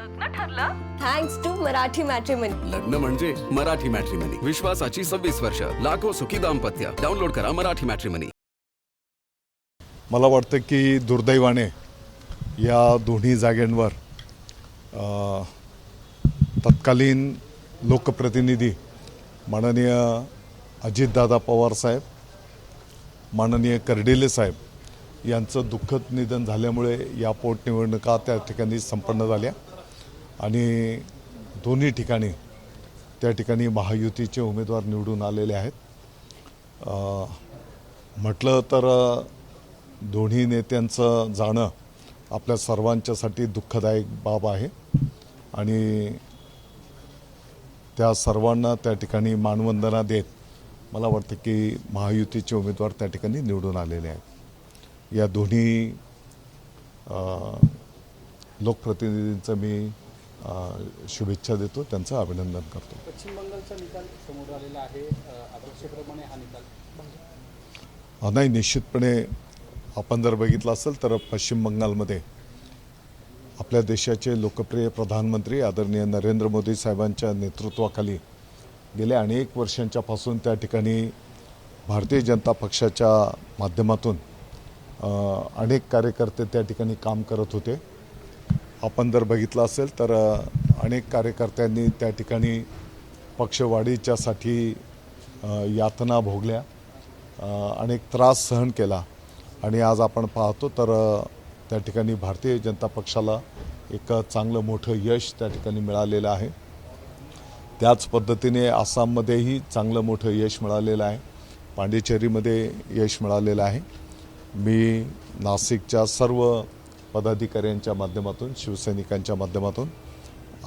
लग्न ठरलं? Thanks to Marathi matrimony. लग्न म्हणजे मराठी मॅट्रिमनी. विश्वासाची 26 वर्ष. लाखो सुखी दाम्पत्य. डाउनलोड करा मराठी मॅट्रिमनी. मला वाटतं की दुर्दैवाने या दोन्ही जागांवर तत्कालीन लोकप्रतिनिधी माननीय अजितदादा पवार साहेब, माननीय कर्डिले साहेब यांचं दुःखद निधन झाल्यामुळे या पोटनिवडणुका त्या ठिकाणी संपन्न झाल्या आणि दोन्ही ठिकाणी त्या ठिकाणी महायुतीचे उमेदवार निवडून आलेले आहेत. म्हटलं तर दोन्ही नेत्यांचं जाणं आपल्या सर्वांच्यासाठी दुःखदायक बाब आहे आणि त्या सर्वांना त्या ठिकाणी मानवंदना देत मला वाटतं की महायुतीचे उमेदवार त्या ठिकाणी निवडून आलेले आहेत. या दोन्ही लोकप्रतिनिधींचं मी शुभेच्छा देतो, त्यांचं अभिनंदन करतो. पश्चिम बंगालचा निकाल समोर आलेला आहे, अपेक्षेप्रमाणे हा निकाल नाही, निश्चितपणे आपण जर बघितलं असेल तर पश्चिम बंगालमध्ये आपल्या देशाचे लोकप्रिय प्रधानमंत्री आदरणीय नरेंद्र मोदी साहेबांच्या नेतृत्वाखाली गेल्या अनेक वर्षांच्यापासून त्या ठिकाणी भारतीय जनता पक्षाच्या माध्यमातून अनेक कार्यकर्ते त्या ठिकाणी काम करत होते. आपण जर बघितलं असेल तर अनेक कार्यकर्त्यांनी त्या ठिकाणी पक्षवाढीच्यासाठी यातना भोगल्या, अनेक त्रास सहन केला आणि आज आपण पाहतो तर त्या ठिकाणी भारतीय जनता पक्षाला एक चांगलं मोठं यश त्या ठिकाणी मिळालेलं आहे. त्याच पद्धतीने आसाममध्येही चांगलं मोठं यश मिळालेलं आहे, पांडिचेरीमध्ये यश मिळालेलं आहे. मी नाशिकच्या सर्व पदाधिकाऱ्यांच्या माध्यमातून, शिवसैनिकांच्या माध्यमातून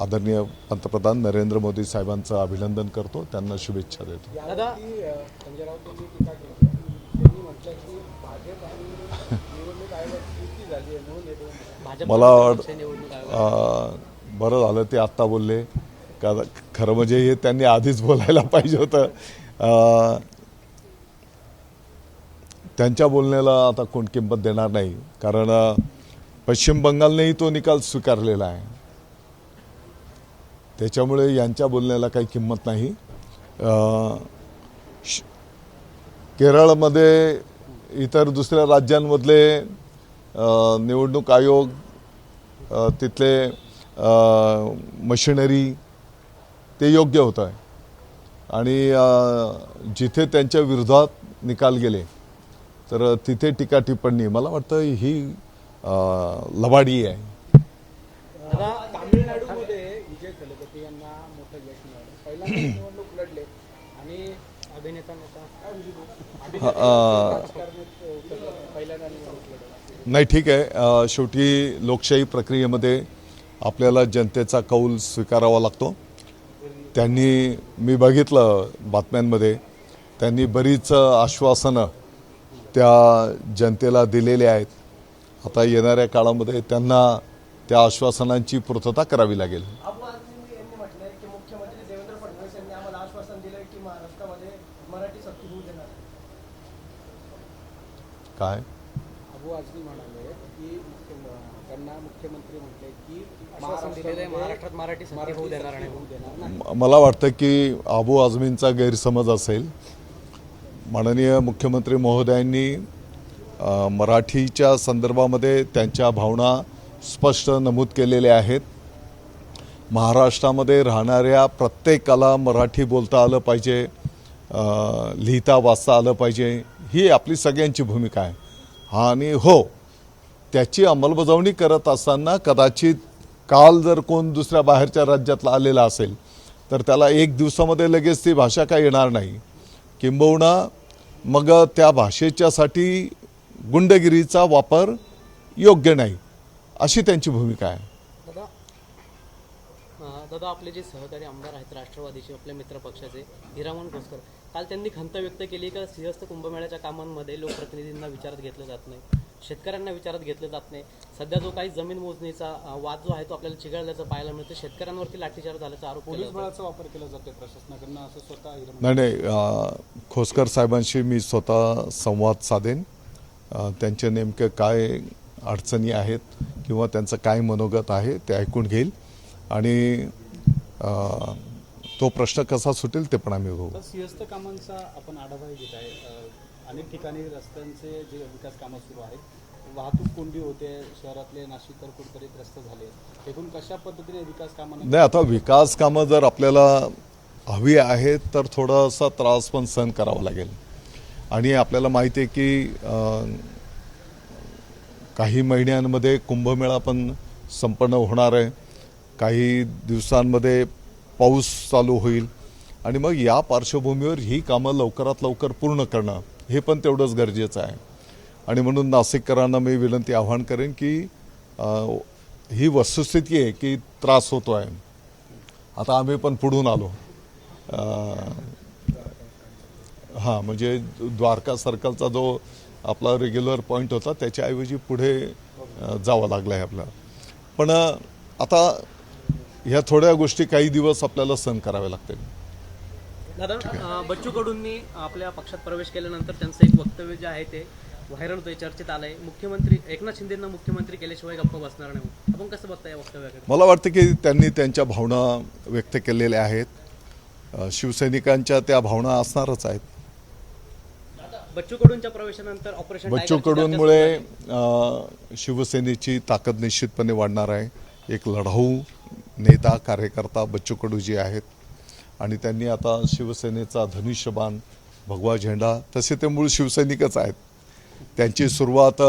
आदरणीय पंतप्रधान नरेंद्र मोदी साहेबांचं अभिनंदन करतो, त्यांना शुभेच्छा देतो. संजय राऊत यांनी टीका केली, त्यांनी म्हटलं की भाजप आणि निवडणूक आयोगाची युती झाली आहे म्हणून मला बरं झालं ते आत्ता बोलले, का खरं म्हणजे हे त्यांनी आधीच बोलायला पाहिजे होतं. त्यांच्या बोलण्याला आता कोण किंमत देणार नाही, कारण पश्चिम बंगालनेही तो निकाल स्वीकारलेला आहे, त्याच्यामुळे यांच्या बोलण्याला काही किंमत नाही. केरळमध्ये इतर दुसऱ्या राज्यांमधले निवडणूक आयोग, तिथले मशिनरी ते योग्य होतं आहे आणि जिथे त्यांच्या विरोधात निकाल गेले तर तिथे टीका टिप्पणी मला वाटतं ही लबाडी आहे. तामिळनाडूमध्ये विजय थलपती यांना मोठं यश मिळालं, पहिल्यांदा निवडणूक लढले आणि अभिनेता पहिल्यांदा निवडणूक लढले. नाही, ठीक आहे, शेवटी लोकशाही प्रक्रियेमध्ये आपल्याला जनतेचा कौल स्वीकारावा लागतो. त्यांनी, मी बघितलं बातम्यांमध्ये, त्यांनी बरीच आश्वासनं त्या जनतेला दिलेले आहेत. आता येणाऱ्या काळामध्ये त्यांना त्या आश्वासनांची पूर्तता करावी लागेल. अबू आझमी यांनी म्हटलंय की मुख्यमंत्री देवेंद्र फडणवीस यांनी आम्हाला आश्वासन दिलंय की महाराष्ट्रामध्ये मराठी सक्ती होऊ देणार. काय अबू आझमी म्हणाले की त्यांना मुख्यमंत्री म्हटले की महाराष्ट्रात मराठी सक्ती होऊ देणार नाही. मला वाटतं की अबू आझमींचा गैरसमज असेल. माननीय मुख्यमंत्री महोदयांनी मराठीच्या संदर्भामध्ये त्यांच्या भावना स्पष्ट नमूद केलेल्या आहेत. महाराष्ट्रामध्ये राहणाऱ्या प्रत्येकाला मराठी बोलता आलं पाहिजे, लिहिता वाचता आलं पाहिजे, ही आपली सगळ्यांची भूमिका आहे. आणि हो, त्याची अंमलबजावणी करत असताना कदाचित काल जर कोण दुसऱ्या बाहेरच्या राज्यातला आलेला असेल तर त्याला एक दिवसामध्ये लगेच ती भाषा काय येणार नाही, किंबहुना मग त्या भाषेच्यासाठी गुंडगिरीचा वापर योग्य नाही, अशी त्यांची भूमिका आहे. दादा, आपले जे सहकारी आमदार आहेत राष्ट्रवादीचे, आपल्या मित्र पक्षाचे हिरामन घोसकर, काल त्यांनी खंत व्यक्त केली का सिंहस्थ कुंभमेळ्याच्या कामांमध्ये लोकप्रतिनिधींना विचारात घेतलं जात नाही, शेतकऱ्यांना विचारात घेतलं जात नाही. सध्या जो काही जमीन मोजणीचा वाद जो आहे तो आपल्याला चिघळल्याचं पाहायला मिळतं. शेतकऱ्यांवरती लाठीचार्ज झाल्याचा आरोप, पोलीस बळाचा वापर केला जातोय प्रशासनाकडनं, असं स्वतः नाही, खोसकर साहेबांशी मी स्वतः संवाद साधेन. त्यांचे नेमकं काय अडचणी आहेत किंवा त्यांचं काय मनोगत आहे ते ऐकून घेईल आणि तो प्रश्न कसा सुटेल ते पण आम्ही बघू. तर सिंहस्थ कामांचा आपण आढावाही घेत आहे. अनेक ठिकाणी रस्त्यांचे जे विकास कामं सुरू आहेत, वाहतूक कोंडी होते, शहरातले नाशिक तर कुठेतरी त्रस्त झाले. एकूण कशा पद्धतीने विकास कामांना नाही, आता विकास कामं जर आपल्याला हवी आहेत तर थोडासा त्रास पण सहन करावा लागेल. आणि आपल्याला माहिती आहे की काही महिन्यांमध्ये कुंभमेळा पण संपन्न होणार आहे. काही दिवसांमध्ये पाऊस चालू होईल आणि मग या पार्श्वभूमीवर ही कामं लवकरात लवकर पूर्ण करणं हे पण तेवढंच गरजेचं आहे. आणि म्हणून नाशिककरांना मी विनंती आवाहन करेन की ही वस्तुस्थिती आहे की त्रास होतो आहे. आता आम्ही पण पुढून आलो. हां, म्हणजे द्वारका सर्कलचा जो आपला रेग्युलर पॉईंट होता त्याच्याऐवजी पुढे जावं लागलं आहे आपल्याला. पण आता ह्या थोड्या गोष्टी काही दिवस आपल्याला सहन कराव्या लागतील. दादा, बच्चू कडूंनी आपल्या पक्षात प्रवेश केल्यानंतर त्यांचं एक वक्तव्य जे आहे ते व्हायरल होतंय, चर्चेत आलंय. मुख्यमंत्री एकनाथ शिंदेंना मुख्यमंत्री केल्याशिवाय गप्प बसणार नाही. आपण कसं बघता या वक्तव्याकडे? मला वाटतं की त्यांनी त्यांच्या भावना व्यक्त केलेल्या आहेत. शिवसैनिकांच्या त्या भावना असणारच आहेत. बच्चू कडूंच्या प्रवेशानंतर ऑपरेशन बच्चू कडूंमुळे शिवसेनेची ताकद निश्चितपणे वाढणार आहे. एक लढाऊ नेता कार्यकर्ता बच्चू कडू जे आहेत आणि त्यांनी आता शिवसेनेचा धनुष्यबाण, भगवा झेंडा, तसे ते मूळ शिवसैनिकच आहेत. त्यांची सुरुवात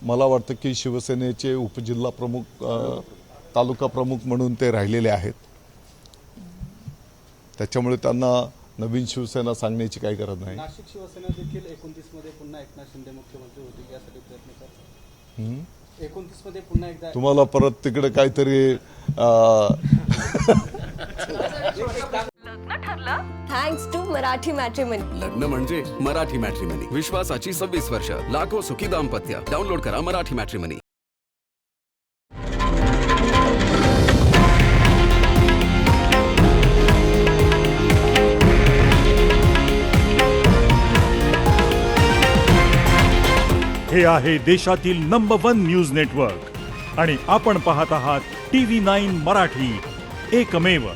मला वाटतं की शिवसेनेचे उपजिल्हा प्रमुख, तालुका प्रमुख म्हणून ते राहिलेले आहेत. त्याच्यामुळे त्यांना नवीन शिवसेना सांगण्याची काही गरज नाही. नाशिक शिवसेना देखील 29 मध्ये पुन्हा एकनाथ शिंदे मुख्यमंत्री होतील यासाठी प्रयत्न करतात. 29 मध्ये पुन्हा एकदा तुम्हाला परत तिकडे काहीतरी थँक्स टू मराठी मॅट्रिमनी. लग्न म्हणजे मराठी मॅट्रिमनी. विश्वासाची 26 वर्ष, लाखो सुखी दाम्पत्य. डाउनलोड करा मराठी मॅट्रिमनी. हे आहे देशातील नंबर 1 न्यूज नेटवर्क आणि आपण पाहत आहात TV9 मराठी, एकमेव.